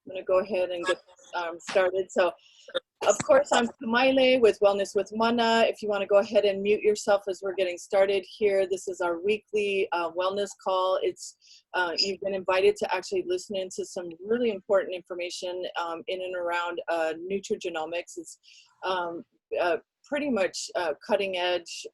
I'm going to go ahead and get started. So, of course, I'm Kamaile with Wellness with Mana. If you want to go ahead and mute yourself as we're getting started here, this is our weekly wellness call. You've been invited to actually listen into some really important information in and around Nutrigenomics. It's pretty much cutting edge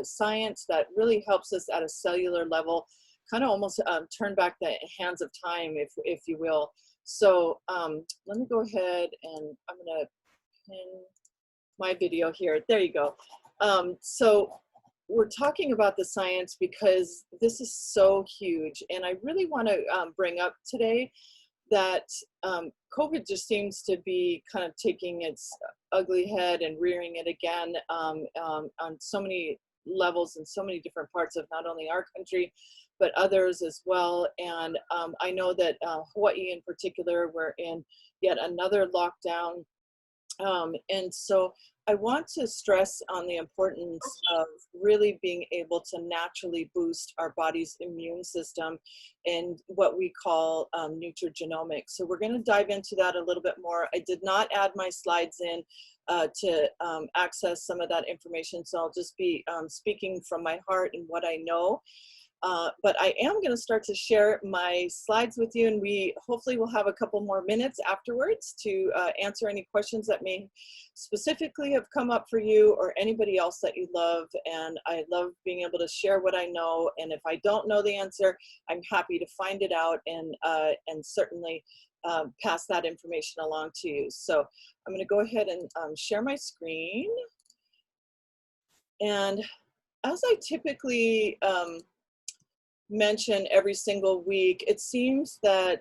science that really helps us at a cellular level, kind of almost turn back the hands of time, if you will. So let me go ahead and I'm going to pin my video here. There you go. So we're talking about the science because this is so huge. And I really want to bring up today that COVID just seems to be kind of taking its ugly head and rearing it again on so many levels and so many different parts of not only our country, but others as well. And I know that Hawaii in particular, we're in yet another lockdown. And so I want to stress on the importance of really being able to naturally boost our body's immune system and what we call nutrigenomics. So we're going to dive into that a little bit more. I did not add my slides in to access some of that information, so I'll just be speaking from my heart and what I know. But I am going to start to share my slides with you, and we hopefully will have a couple more minutes afterwards to answer any questions that may specifically have come up for you or anybody else that you love. And I love being able to share what I know, and if I don't know the answer, I'm happy to find it out and certainly pass that information along to you. So I'm going to go ahead and share my screen. And as I typically mention every single week, it seems that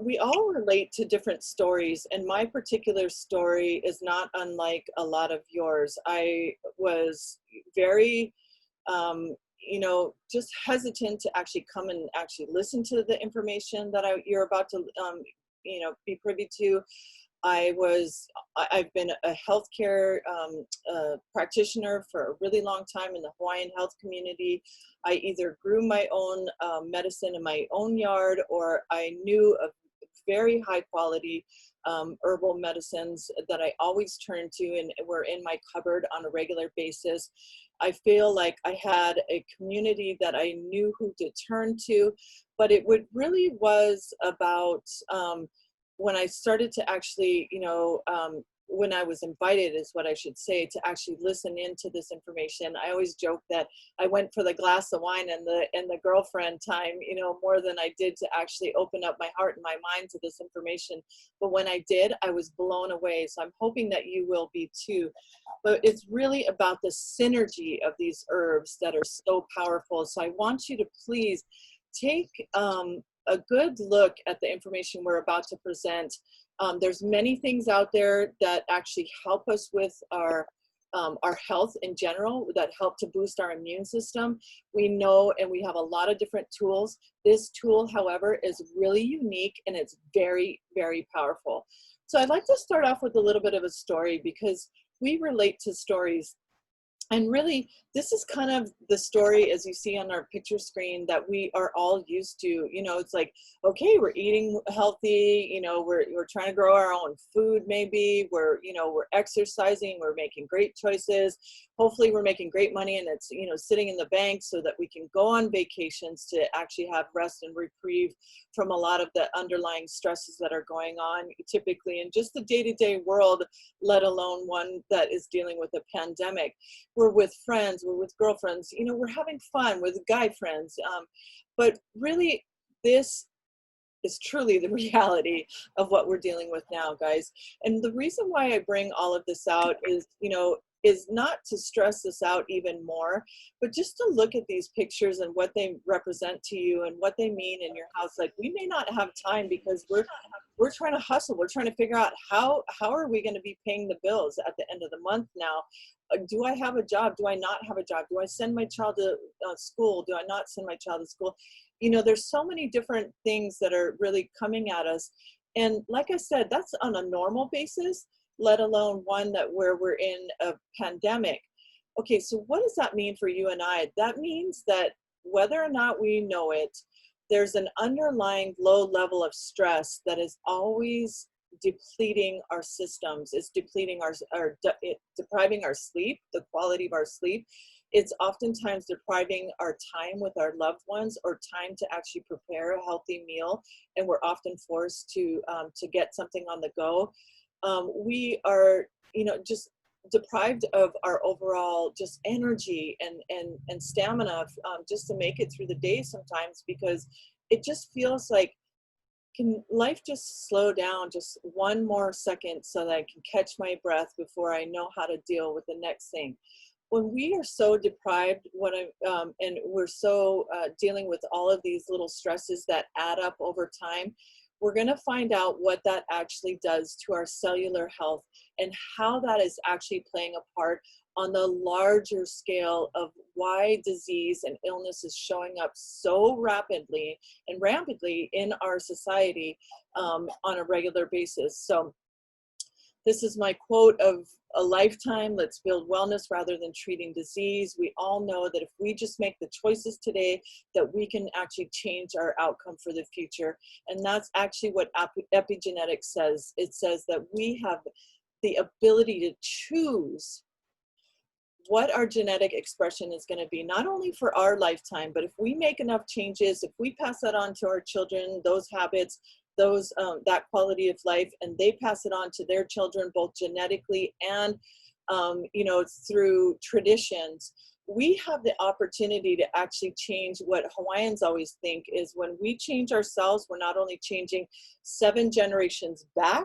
we all relate to different stories, and my particular story is not unlike a lot of yours. I was very just hesitant to actually come and actually listen to the information that you're about to be privy to. I've been a healthcare practitioner for a really long time in the Hawaiian health community. I either grew my own medicine in my own yard, or I knew of very high quality herbal medicines that I always turned to and were in my cupboard on a regular basis. I feel like I had a community that I knew who to turn to, but it really was about when I started to actually, when I was invited is what I should say, to actually listen into this information. I always joke that I went for the glass of wine and the girlfriend time, more than I did to actually open up my heart and my mind to this information. But when I did, I was blown away. So I'm hoping that you will be too. But it's really about the synergy of these herbs that are so powerful. So I want you to please take a good look at the information we're about to present. There's many things out there that actually help us with our health in general, that help to boost our immune system. We know, and we have a lot of different tools. This tool, however, is really unique, and it's very, very powerful. So I'd like to start off with a little bit of a story, because we relate to stories. And really, this is kind of the story, as you see on our picture screen, that we are all used to. It's like, okay, we're eating healthy, we're trying to grow our own food, maybe we're exercising, we're making great choices. Hopefully we're making great money, and it's, sitting in the bank so that we can go on vacations to actually have rest and reprieve from a lot of the underlying stresses that are going on typically in just the day-to-day world, let alone one that is dealing with a pandemic. We're with friends, we're with girlfriends, we're having fun with guy friends. But really, this is truly the reality of what we're dealing with now, guys. And the reason why I bring all of this out is, is not to stress this out even more, but just to look at these pictures and what they represent to you and what they mean in your house. Like, we may not have time because we're trying to hustle. We're trying to figure out how are we going to be paying the bills at the end of the month now. Do I have a job? Do I not have a job? Do I send my child to school? Do I not send my child to school? There's so many different things that are really coming at us. And like I said, that's on a normal basis, let alone one where we're in a pandemic. Okay, so what does that mean for you and I? That means that whether or not we know it, there's an underlying low level of stress that is always depleting our systems. It's depleting depriving our sleep, the quality of our sleep. It's oftentimes depriving our time with our loved ones, or time to actually prepare a healthy meal, and we're often forced to get something on the go. We are, just deprived of our overall just energy and stamina, just to make it through the day sometimes, because it just feels like, can life just slow down just one more second so that I can catch my breath before I know how to deal with the next thing. When we are so deprived, and we're so dealing with all of these little stresses that add up over time, we're going to find out what that actually does to our cellular health, and how that is actually playing a part on the larger scale of why disease and illness is showing up so rapidly and rampantly in our society on a regular basis. So this is my quote of a lifetime: let's build wellness rather than treating disease. We all know that if we just make the choices today, that we can actually change our outcome for the future. And that's actually what epigenetics says. It says that we have the ability to choose what our genetic expression is going to be, not only for our lifetime, but if we make enough changes, if we pass that on to our children, those habits, that quality of life, and they pass it on to their children, both genetically and through traditions, we have the opportunity to actually change. What Hawaiians always think is, when we change ourselves, we're not only changing 7 generations back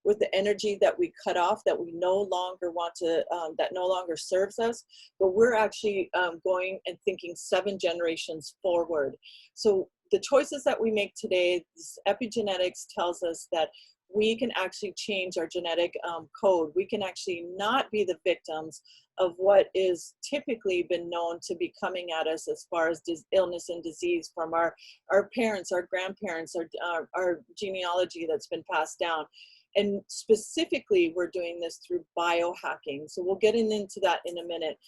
with the energy that we cut off, that we no longer want to, that no longer serves us, but we're actually going and thinking 7 generations forward. So the choices that we make today, this epigenetics tells us that we can actually change our genetic code. We can actually not be the victims of what is typically been known to be coming at us as far as illness and disease from our parents, our grandparents, our genealogy that's been passed down. And specifically, we're doing this through biohacking. So we'll get into that in a minute.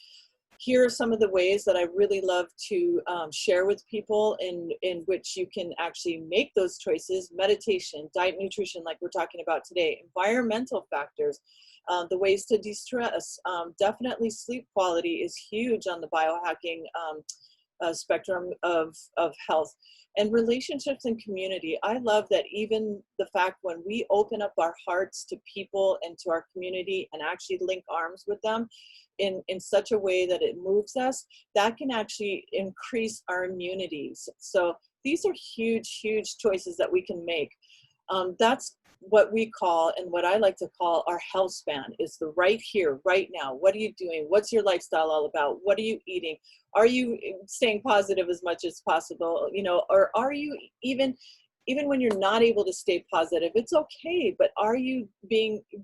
Here are some of the ways that I really love to share with people in which you can actually make those choices: meditation, diet, nutrition, like we're talking about today, environmental factors, the ways to de-stress. Definitely sleep quality is huge on the biohacking spectrum of health. And relationships and community. I love that even the fact when we open up our hearts to people and to our community and actually link arms with them in such a way that it moves us, that can actually increase our immunities. So these are huge, huge choices that we can make. That's what we call, and what I like to call, our health span, is the right here, right now. What are you doing? What's your lifestyle all about? What are you eating? Are you staying positive as much as possible? Or are you even when you're not able to stay positive, it's okay, but do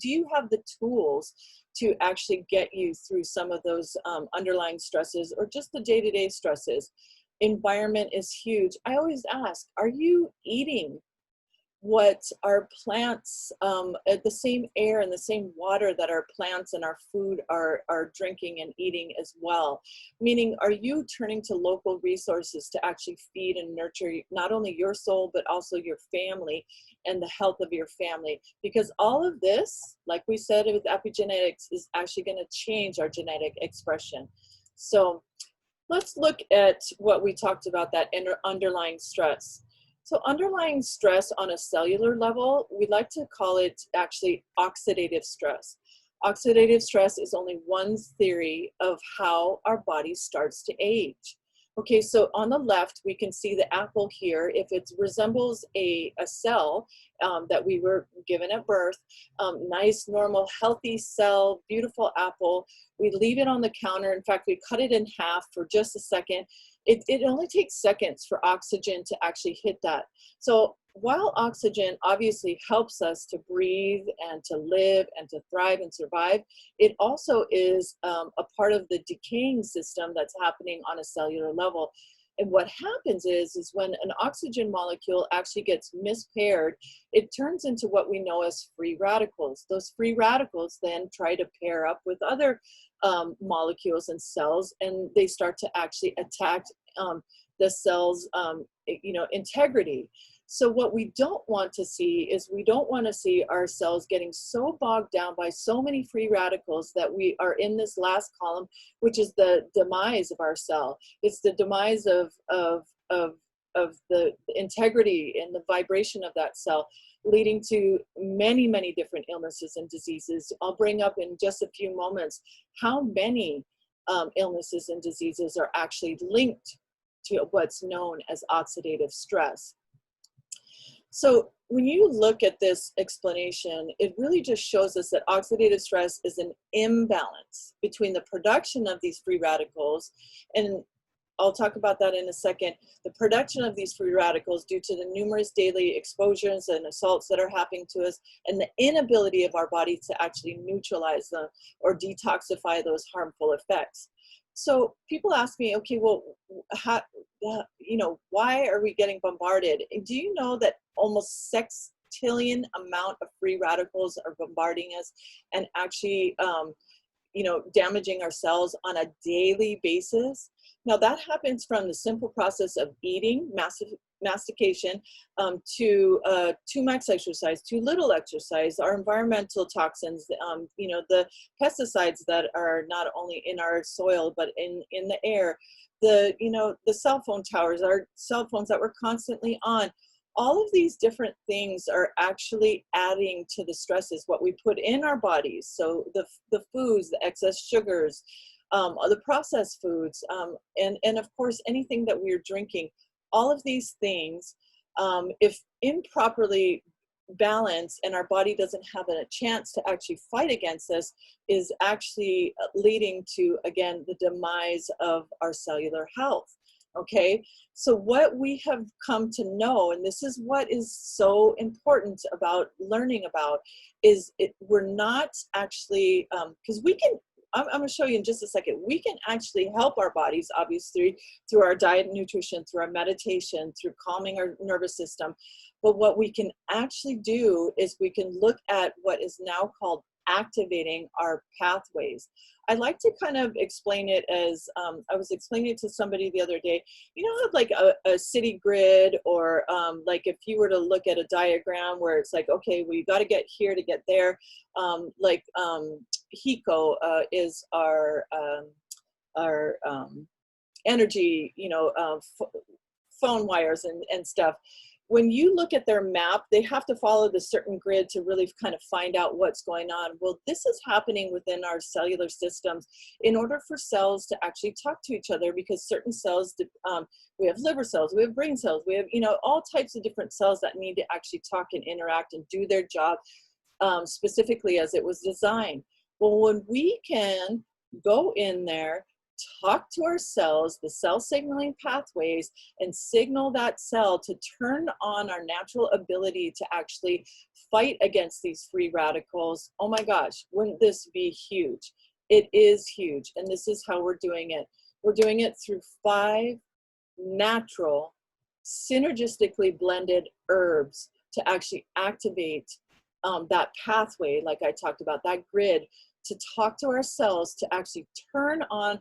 you have the tools to actually get you through some of those underlying stresses, or just the day-to-day stresses? Environment is huge. I always ask, are you eating what our plants, the same air and the same water that our plants and our food are drinking and eating as well? Meaning, are you turning to local resources to actually feed and nurture not only your soul, but also your family and the health of your family? Because all of this, like we said with epigenetics, is actually going to change our genetic expression. So let's look at what we talked about, that underlying stress. So underlying stress on a cellular level, we like to call it actually oxidative stress. Oxidative stress is only one theory of how our body starts to age. Okay, so on the left, we can see the apple here. If it resembles a cell that we were given at birth, nice, normal, healthy cell, beautiful apple, we leave it on the counter. In fact, we cut it in half for just a second. It only takes seconds for oxygen to actually hit that. So while oxygen obviously helps us to breathe and to live and to thrive and survive, it also is a part of the decaying system that's happening on a cellular level. And what happens is when an oxygen molecule actually gets mispaired, it turns into what we know as free radicals. Those free radicals then try to pair up with other molecules and cells, and they start to actually attack the cell's, integrity. So what we don't want to see is, we don't want to see our cells getting so bogged down by so many free radicals that we are in this last column, which is the demise of our cell. It's the demise of the integrity and the vibration of that cell, leading to many, many different illnesses and diseases. I'll bring up in just a few moments how many illnesses and diseases are actually linked to what's known as oxidative stress. So when you look at this explanation, it really just shows us that oxidative stress is an imbalance between the production of these free radicals, and I'll talk about that in a second, the production of these free radicals due to the numerous daily exposures and assaults that are happening to us, and the inability of our body to actually neutralize them or detoxify those harmful effects. So people ask me, okay, well, how, why are we getting bombarded? Do you know that almost 6 trillion amount of free radicals are bombarding us and actually, damaging our cells on a daily basis? Now that happens from the simple process of eating, mastication, to too much exercise, too little exercise, our environmental toxins, the pesticides that are not only in our soil but in the air, the cell phone towers, our cell phones that we're constantly on. All of these different things are actually adding to the stresses, what we put in our bodies. So the foods, the excess sugars, the processed foods, and of course, anything that we're drinking. All of these things, if improperly balanced and our body doesn't have a chance to actually fight against this, is actually leading to, again, the demise of our cellular health. Okay, so what we have come to know, and this is what is so important about learning about, is we're not actually, because we can, I'm going to show you in just a second, we can actually help our bodies, obviously, through our diet and nutrition, through our meditation, through calming our nervous system. But what we can actually do is we can look at what is now called activating our pathways. I like to kind of explain it as, I was explaining it to somebody the other day, like a city grid, or like if you were to look at a diagram where it's like, okay, well, you got to get here to get there. HECO is our energy, phone wires and stuff. When you look at their map, they have to follow the certain grid to really kind of find out what's going on. Well, this is happening within our cellular systems in order for cells to actually talk to each other, because certain cells, we have liver cells, we have brain cells, we have, all types of different cells that need to actually talk and interact and do their job specifically as it was designed. Well, when we can go in there, talk to our cells, the cell signaling pathways, and signal that cell to turn on our natural ability to actually fight against these free radicals, oh my gosh, wouldn't this be huge? It is huge, and this is how we're doing it. We're doing it through 5 natural, synergistically blended herbs to actually activate that pathway, like I talked about, that grid, to talk to our cells, to actually turn on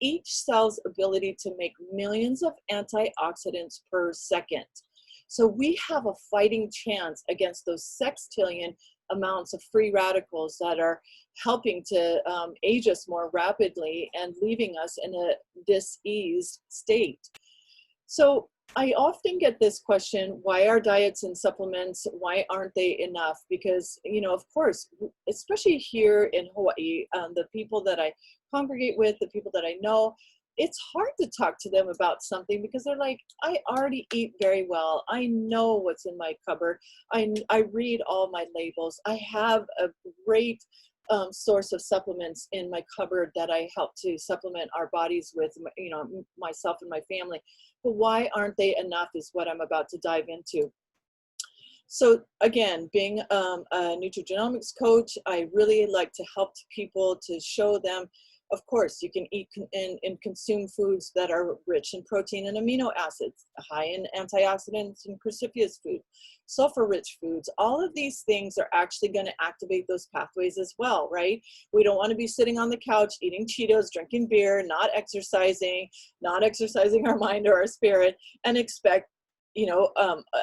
each cell's ability to make millions of antioxidants per second. So we have a fighting chance against those sextillion amounts of free radicals that are helping to age us more rapidly and leaving us in a diseased state. So I often get this question, why are diets and supplements, why aren't they enough? Because, of course, especially here in Hawaii, the people that I congregate with, the people that I know, it's hard to talk to them about something because they're like, I already eat very well. I know what's in my cupboard. I read all my labels. I have a great source of supplements in my cupboard that I help to supplement our bodies with, myself and my family. But why aren't they enough is what I'm about to dive into. So again, being a nutrigenomics coach, I really like to help people, to show them Of course, you can eat and consume foods that are rich in protein and amino acids, high in antioxidants and cruciferous food, sulfur-rich foods. All of these things are actually going to activate those pathways as well, right? We don't want to be sitting on the couch eating Cheetos, drinking beer, not exercising our mind or our spirit, and expect, you know,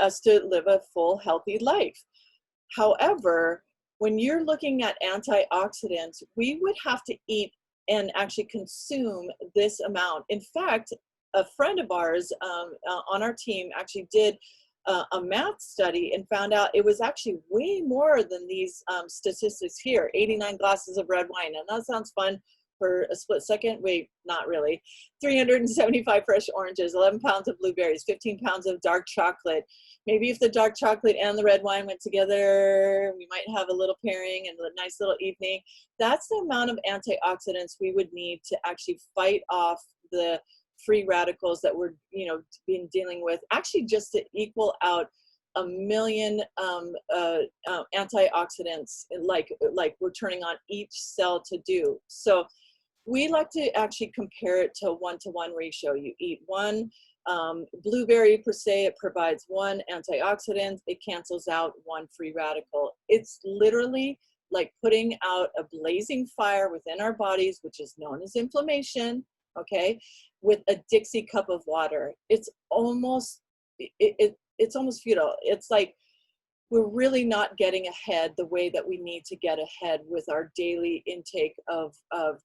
us to live a full, healthy life. However, when you're looking at antioxidants, we would have to eat and actually consume this amount. In fact, a friend of ours on our team actually did a math study and found out it was actually way more than these statistics here, 89 glasses of red wine. And that sounds fun for a split second. Wait, not really. 375 fresh oranges, 11 pounds of blueberries, 15 pounds of dark chocolate. Maybe if the dark chocolate and the red wine went together, we might have a little pairing and a nice little evening. That's the amount of antioxidants we would need to actually fight off the free radicals that we're, you know, been dealing with, actually just to equal out 1 million antioxidants like we're turning on each cell to do. So we like to actually compare it to a 1-to-1 ratio. You eat one blueberry per se, it provides 1 antioxidant, it cancels out 1 free radical. It's literally like putting out a blazing fire within our bodies, which is known as inflammation, okay, with a Dixie cup of water. It's almost, it's almost futile. It's like we're really not getting ahead the way that we need to get ahead with our daily intake of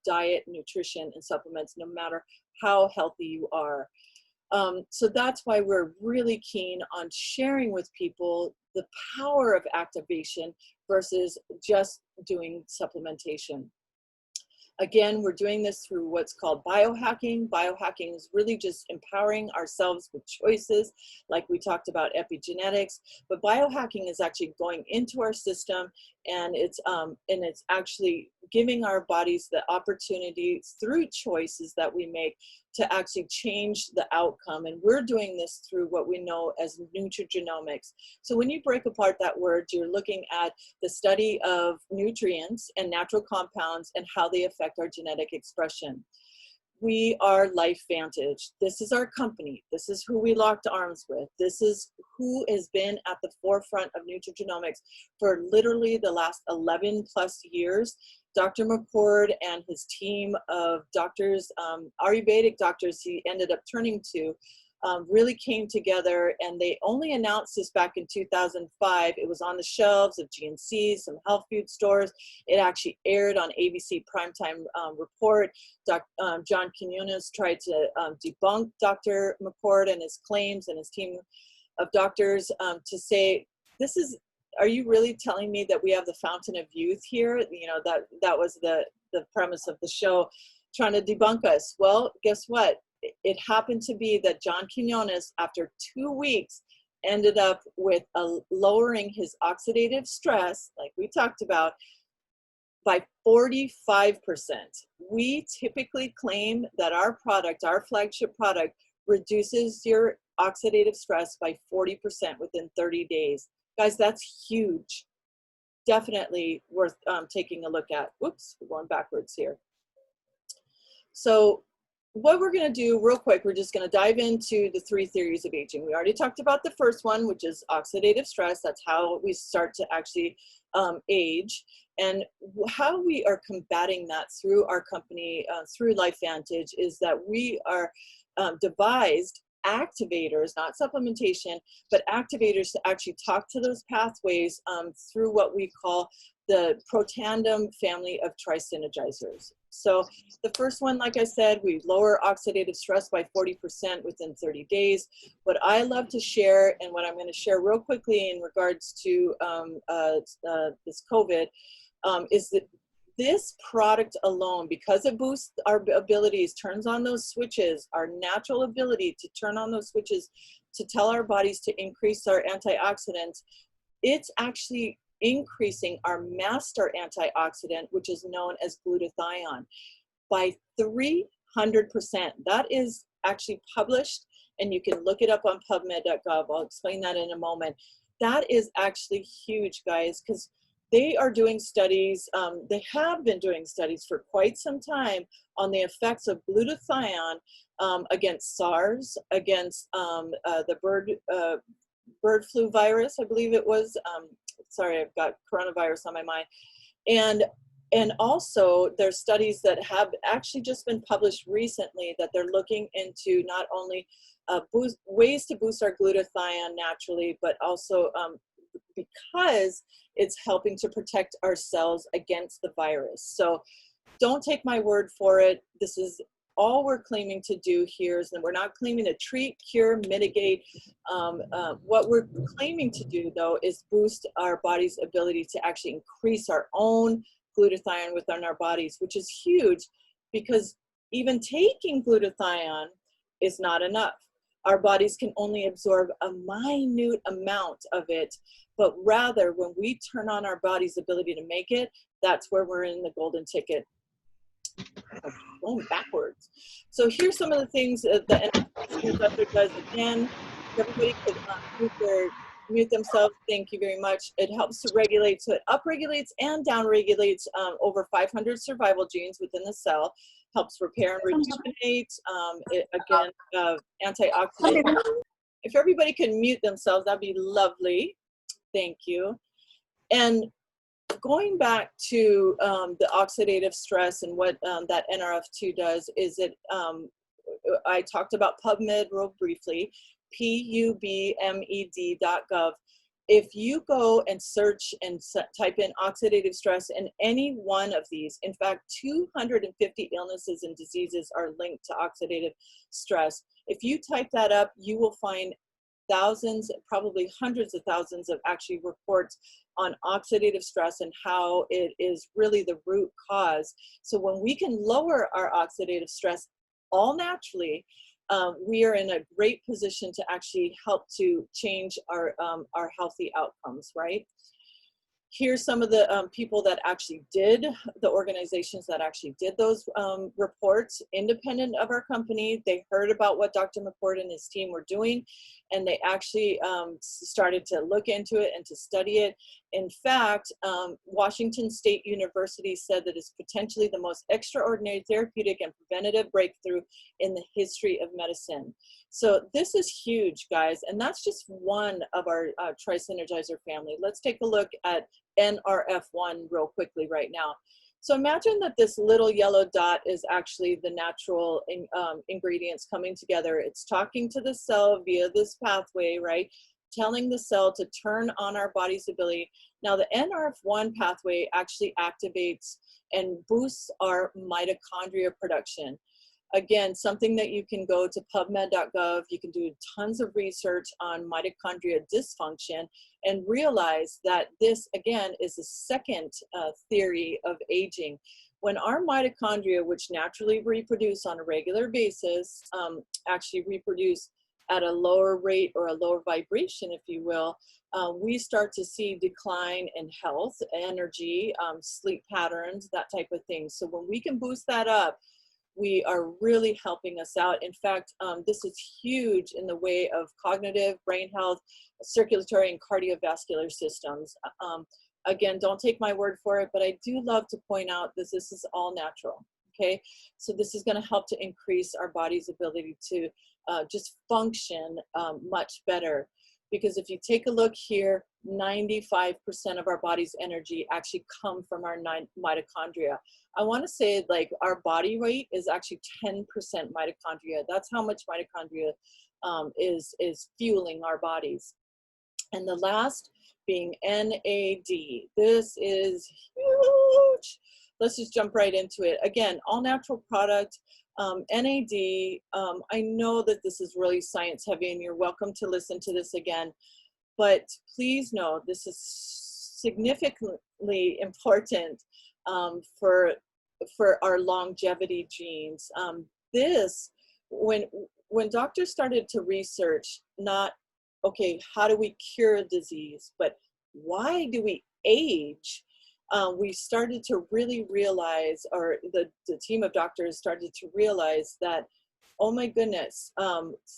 diet, nutrition, and supplements, no matter how healthy you are. So that's why we're really keen on sharing with people the power of activation versus just doing supplementation. Again, we're doing this through what's called biohacking. Biohacking is really just empowering ourselves with choices, like we talked about epigenetics. But biohacking is actually going into our system, and it's actually giving our bodies the opportunity through choices that we make to actually change the outcome. And we're doing this through what we know as nutrigenomics. So when you break apart that word, you're looking at the study of nutrients and natural compounds and how they affect our genetic expression. We are LifeVantage. This is our company. This is who we locked arms with. This is who has been at the forefront of nutrigenomics for literally the last 11 plus years. Dr. McCord and his team of doctors, Ayurvedic doctors he ended up turning to, really came together, and they only announced this back in 2005. It was on the shelves of GNC, some health food stores. It actually aired on ABC Primetime Report. John Quinones tried to debunk Dr. McCord and his claims and his team of doctors to say, this is, are you really telling me that we have the fountain of youth here? You know, that was the premise of the show, trying to debunk us. Well, guess what? It happened to be that John Quinones, after 2 weeks, ended up with lowering his oxidative stress, like we talked about, by 45%. We typically claim that our product, our flagship product, reduces your oxidative stress by 40% within 30 days. Guys, that's huge. Definitely worth taking a look at. Whoops, we're going backwards here. So what we're going to do real quick, we're just going to dive into the 3 theories of aging. We already talked about the first one, which is oxidative stress. That's how we start to actually age, and how we are combating that through our company, through LifeVantage, is that we are devised activators, not supplementation, but activators to actually talk to those pathways through what we call the Protandem family of tri-synergizers. So the first one, like I said, we lower oxidative stress by 40% within 30 days. What I love to share, and what I'm going to share real quickly in regards to this COVID, is that this product alone, because it boosts our abilities, turns on those switches, our natural ability to turn on those switches to tell our bodies to increase our antioxidants, it's actually increasing our master antioxidant, which is known as glutathione, by 300%. That is actually published, and you can look it up on PubMed.gov. I'll explain that in a moment. That is actually huge, guys, because they are doing studies, they have been doing studies for quite some time on the effects of glutathione against SARS, against the bird flu virus, I believe it was. Sorry, I've got coronavirus on my mind. And also there's studies that have actually just been published recently that they're looking into not only ways to boost our glutathione naturally, but also because it's helping to protect our cells against the virus. So don't take my word for it. This is all we're claiming to do here, is that we're not claiming to treat, cure, mitigate. What we're claiming to do, though, is boost our body's ability to actually increase our own glutathione within our bodies, which is huge, because even taking glutathione is not enough. Our bodies can only absorb a minute amount of it, but rather when we turn on our body's ability to make it, that's where we're in the golden ticket. Going backwards. So here's some of the things that the NRF does. Again, everybody could mute themselves. Thank you very much. It helps to regulate, so it upregulates and downregulates over 500 survival genes within the cell, helps repair and rejuvenate, again, antioxidant. If everybody could mute themselves, that'd be lovely. Thank you. And going back to the oxidative stress and what that NRF2 does is it, I talked about PubMed real briefly, PUBMED.gov. If you go and search and type in oxidative stress in any one of these, in fact, 250 illnesses and diseases are linked to oxidative stress. If you type that up, you will find thousands, probably hundreds of thousands of actually reports on oxidative stress and how it is really the root cause. So when we can lower our oxidative stress all naturally, we are in a great position to actually help to change our healthy outcomes, right? Here's some of the people that actually did, the organizations that actually did those reports, independent of our company. They heard about what Dr. McCord and his team were doing, and they actually started to look into it and to study it. In fact, Washington State University said that it's potentially the most extraordinary therapeutic and preventative breakthrough in the history of medicine. So this is huge, guys, and that's just one of our Tri-Synergizer family. Let's take a look at NRF1 real quickly right now. So imagine that this little yellow dot is actually the natural ingredients coming together. It's talking to the cell via this pathway, right? Telling the cell to turn on our body's ability. Now the NRF1 pathway actually activates and boosts our mitochondria production. Again, something that you can go to PubMed.gov, you can do tons of research on mitochondria dysfunction and realize that this, again, is a second theory of aging. When our mitochondria, which naturally reproduce on a regular basis, actually reproduce at a lower rate or a lower vibration, if you will, we start to see decline in health, energy, sleep patterns, that type of thing. So when we can boost that up, we are really helping us out. In fact, this is huge in the way of cognitive, brain health, circulatory and cardiovascular systems. Again, don't take my word for it, but I do love to point out that this is all natural, okay? So this is gonna help to increase our body's ability to just function much better. Because if you take a look here, 95% of our body's energy actually come from our mitochondria. I want to say like our body weight is actually 10% mitochondria. That's how much mitochondria is fueling our bodies. And the last being NAD. This is huge. Let's just jump right into it. Again, all natural product. NAD, I know that this is really science heavy and you're welcome to listen to this again, but please know this is significantly important for our longevity genes. When doctors started to research not, okay, how do we cure a disease, but why do we age? We started to really realize, or the team of doctors started to realize that, oh my goodness,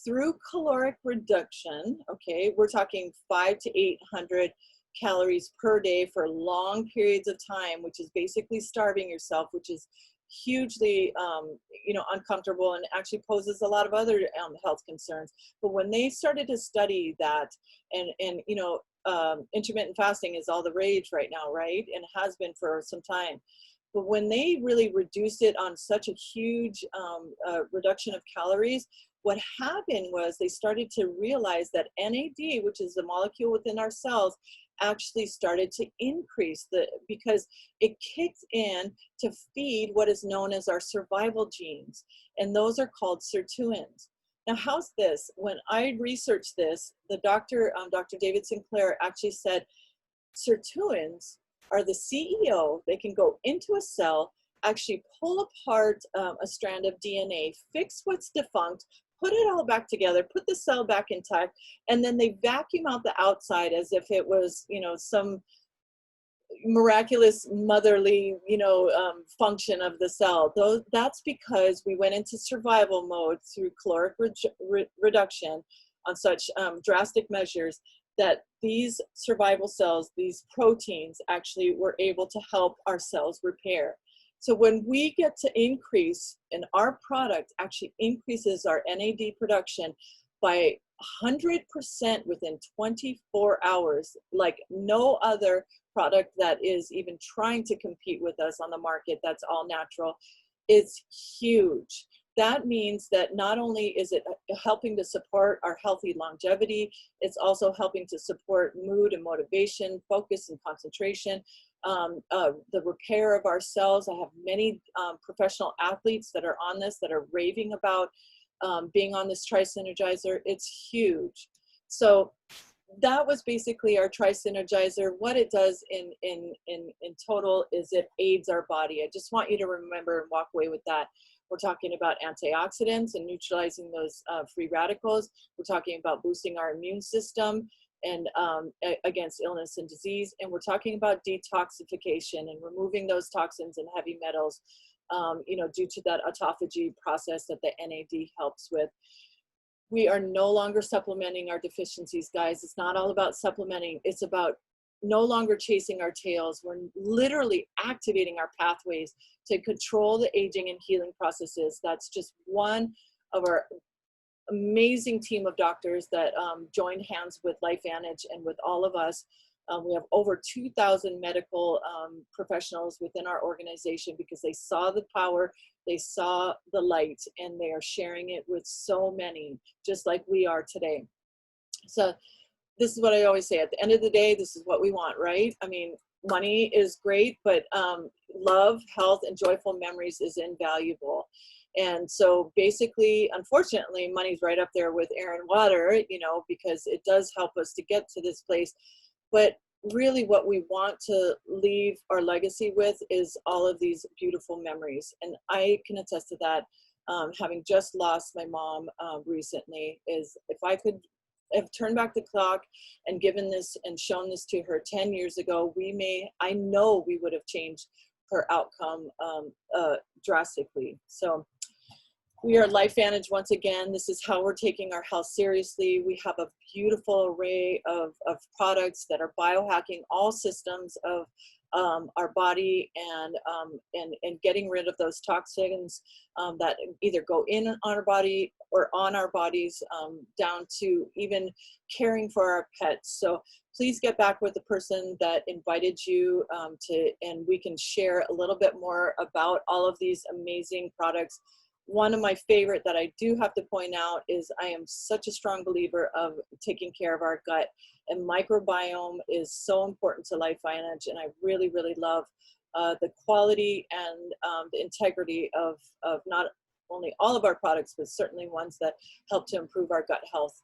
through caloric reduction, okay, we're talking 500 to 800 calories per day for long periods of time, which is basically starving yourself, which is hugely, you know, uncomfortable and actually poses a lot of other health concerns. But when they started to study that, and you know, intermittent fasting is all the rage right now, right? And it has been for some time. But when they really reduced it on such a huge reduction of calories, what happened was they started to realize that NAD, which is the molecule within our cells, actually started to increase because it kicked in to feed what is known as our survival genes. And those are called sirtuins. Now, how's this? When I researched this, the doctor, Dr. David Sinclair, actually said sirtuins are the CEO. They can go into a cell, actually pull apart a strand of DNA, fix what's defunct, put it all back together, put the cell back intact, and then they vacuum out the outside as if it was, you know, some miraculous motherly, you know, function of the cell. That's because we went into survival mode through caloric reduction on such drastic measures that these survival cells, these proteins, actually were able to help our cells repair. So when we get to increase, and our product actually increases our NAD production by 100% within 24 hours, like no other product that is even trying to compete with us on the market that's all natural, it's huge. That means that not only is it helping to support our healthy longevity, it's also helping to support mood and motivation, focus and concentration, the repair of our cells. I have many professional athletes that are on this that are raving about being on this Tri-Synergizer. It's huge. So that was basically our Tri-Synergizer. What it does in total is it aids our body. I just want you to remember and walk away with that. We're talking about antioxidants and neutralizing those free radicals. We're talking about boosting our immune system and against illness and disease. And we're talking about detoxification and removing those toxins and heavy metals, you know, due to that autophagy process that the NAD helps with. We are no longer supplementing our deficiencies, guys. It's not all about supplementing. It's about no longer chasing our tails. We're literally activating our pathways to control the aging and healing processes. That's just one of our amazing team of doctors that joined hands with LifeVantage and with all of us. We have over 2,000 medical professionals within our organization because they saw the power, they saw the light, and they are sharing it with so many, just like we are today. So this is what I always say, at the end of the day, this is what we want, right? I mean, money is great, but love, health, and joyful memories is invaluable. And so basically, unfortunately, money's right up there with air and water, you know, because it does help us to get to this place. But really what we want to leave our legacy with is all of these beautiful memories. And I can attest to that, having just lost my mom recently, is if I could have turned back the clock and given this and shown this to her 10 years ago, I know we would have changed her outcome drastically. So we are LifeVantage once again. This is how we're taking our health seriously. We have a beautiful array of products that are biohacking all systems of our body and getting rid of those toxins that either go in on our body or on our bodies, down to even caring for our pets. So please get back with the person that invited you and we can share a little bit more about all of these amazing products. One of my favorite that I do have to point out is I am such a strong believer of taking care of our gut, and microbiome is so important to LifeVantage, and I really, really love the quality and the integrity of not only all of our products, but certainly ones that help to improve our gut health.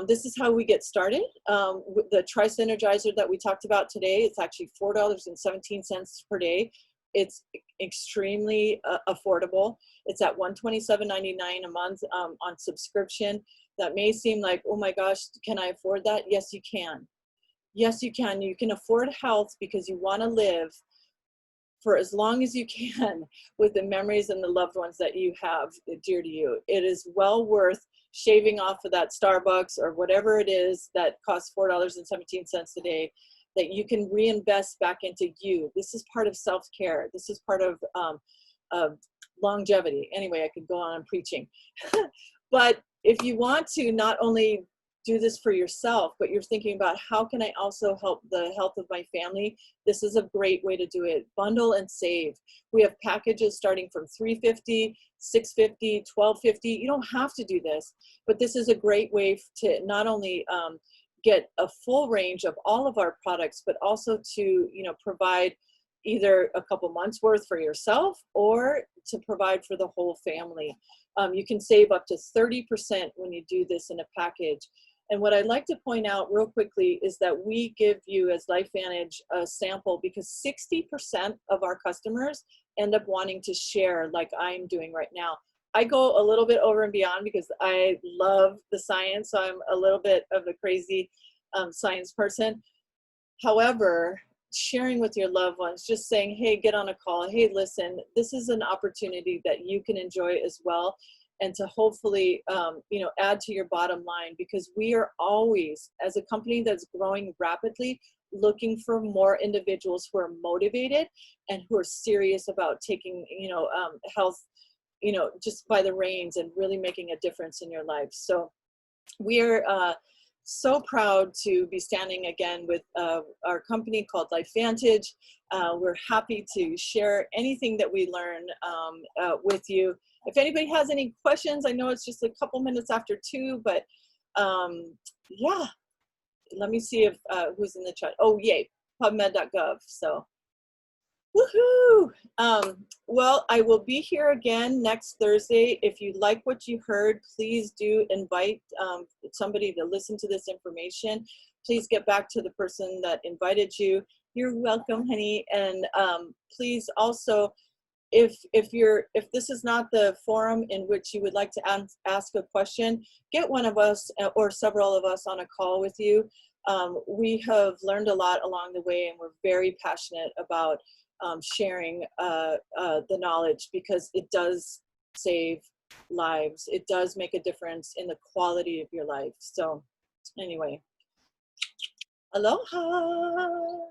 This is how we get started. With the Tri-Synergizer that we talked about today, it's actually $4.17 per day. It's extremely affordable. It's at $127.99 a month on subscription. That may seem like, oh my gosh, can I afford that? Yes, you can. Yes, you can. You can afford health because you want to live for as long as you can with the memories and the loved ones that you have dear to you. It is well worth shaving off of that Starbucks or whatever it is that costs $4.17 a day, that you can reinvest back into you. This is part of self-care. This is part of longevity. Anyway, I could go on preaching. But if you want to not only do this for yourself, but you're thinking about how can I also help the health of my family, this is a great way to do it. Bundle and save. We have packages starting from $350, $650, $1250. You don't have to do this, but this is a great way to not only get a full range of all of our products, but also to provide either a couple months worth for yourself or to provide for the whole family. You can save up to 30% when you do this in a package. And what I'd like to point out real quickly is that we give you as LifeVantage a sample because 60% of our customers end up wanting to share like I'm doing right now. I go a little bit over and beyond because I love the science, so I'm a little bit of a crazy science person. However, sharing with your loved ones, just saying, hey, get on a call. Hey, listen, this is an opportunity that you can enjoy as well. And to hopefully, add to your bottom line, because we are always, as a company that's growing rapidly, looking for more individuals who are motivated and who are serious about taking, health, just by the reins and really making a difference in your life. So we are so proud to be standing again with our company called LifeVantage. We're happy to share anything that we learn with you. If anybody has any questions, I know it's just a couple minutes after 2, but yeah, let me see if who's in the chat. Oh, yay, pubmed.gov. So, woohoo! Well, I will be here again next Thursday. If you like what you heard, please do invite somebody to listen to this information. Please get back to the person that invited you. You're welcome, honey. And please also, if this is not the forum in which you would like to ask a question, get one of us or several of us on a call with you. We have learned a lot along the way, and we're very passionate about sharing the knowledge, because it does save lives. It does make a difference in the quality of your life. So anyway, aloha.